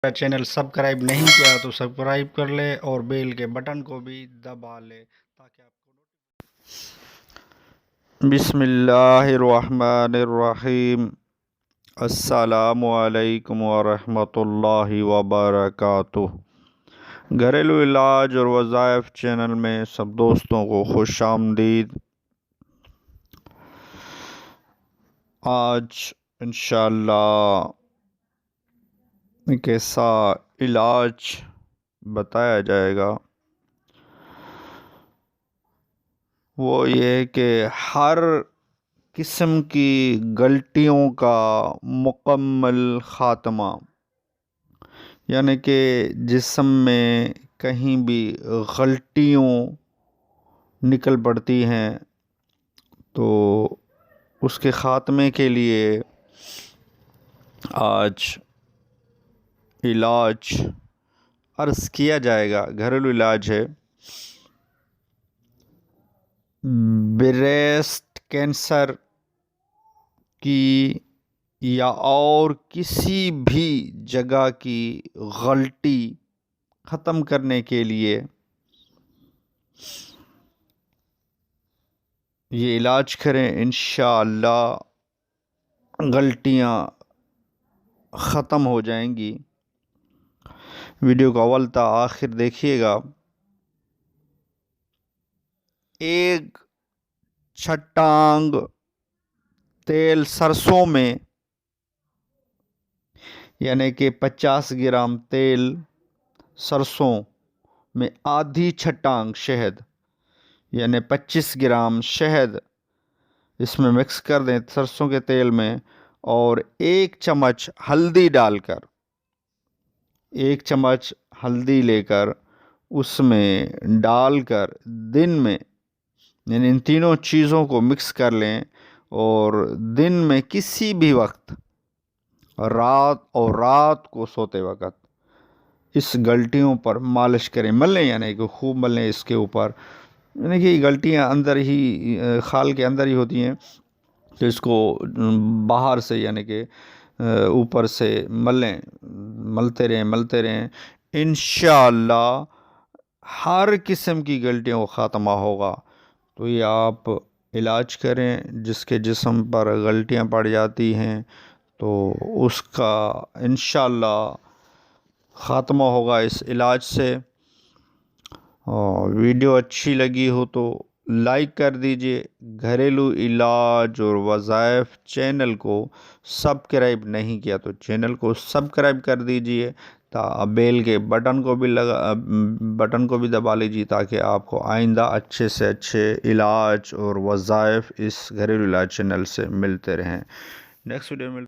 میرا channel subscribe نہیں کیا تو سبسکرائب کر لے اور بیل کے بٹن کو بھی دبا لے تاکہ آپ کو بسم اللہ الرحمن الرحیم۔ السلام علیکم ورحمۃ اللہ وبرکاتہ۔ گھریلو علاج اور وظائف چینل میں سب دوستوں کو خوش آمدید۔ آج انشاءاللہ ایک ایسا علاج بتایا جائے گا، وہ یہ کہ ہر قسم کی غلطیوں کا مکمل خاتمہ، یعنی کہ جسم میں کہیں بھی غلطیوں نکل پڑتی ہیں تو اس کے خاتمے کے لیے آج علاج عرض کیا جائے گا۔ گھریلو علاج ہے۔ بریسٹ کینسر کی یا اور کسی بھی جگہ کی غلطی ختم کرنے کے لیے یہ علاج کریں، انشاءاللہ غلطیاں ختم ہو جائیں گی۔ ویڈیو کو اول تا آخر دیکھیے گا۔ ایک چھٹانگ تیل سرسوں میں، یعنی کہ 50 گرام تیل سرسوں میں آدھی چھٹانگ شہد، یعنی 25 گرام شہد اس میں مکس کر دیں سرسوں کے تیل میں، اور 1 چمچ ہلدی ڈال کر، 1 چمچ ہلدی لے کر اس میں ڈال کر دن میں، یعنی ان تینوں چیزوں کو مکس کر لیں، اور دن میں کسی بھی وقت، رات کو سوتے وقت اس غلطیوں پر مالش کریں، ملیں، یعنی کہ خوب ملیں اس کے اوپر، یعنی کہ یہ غلطیاں اندر ہی خال کے اندر ہی ہوتی ہیں، تو اس کو باہر سے یعنی کہ اوپر سے ملتے رہیں انشاءاللہ ہر قسم کی غلطیوں کو خاتمہ ہوگا۔ تو یہ آپ علاج کریں، جس کے جسم پر غلطیاں پڑ جاتی ہیں تو اس کا انشاءاللہ خاتمہ ہوگا اس علاج سے۔ اور ویڈیو اچھی لگی ہو تو لائک کر دیجئے۔ گھریلو علاج اور وظائف چینل کو سبسکرائب نہیں کیا تو چینل کو سبسکرائب کر دیجئے، بیل کے بٹن کو بھی دبا لیجیے تاکہ آپ کو آئندہ اچھے سے اچھے علاج اور وظائف اس گھریلو علاج چینل سے ملتے رہیں۔ نیکسٹ ویڈیو میں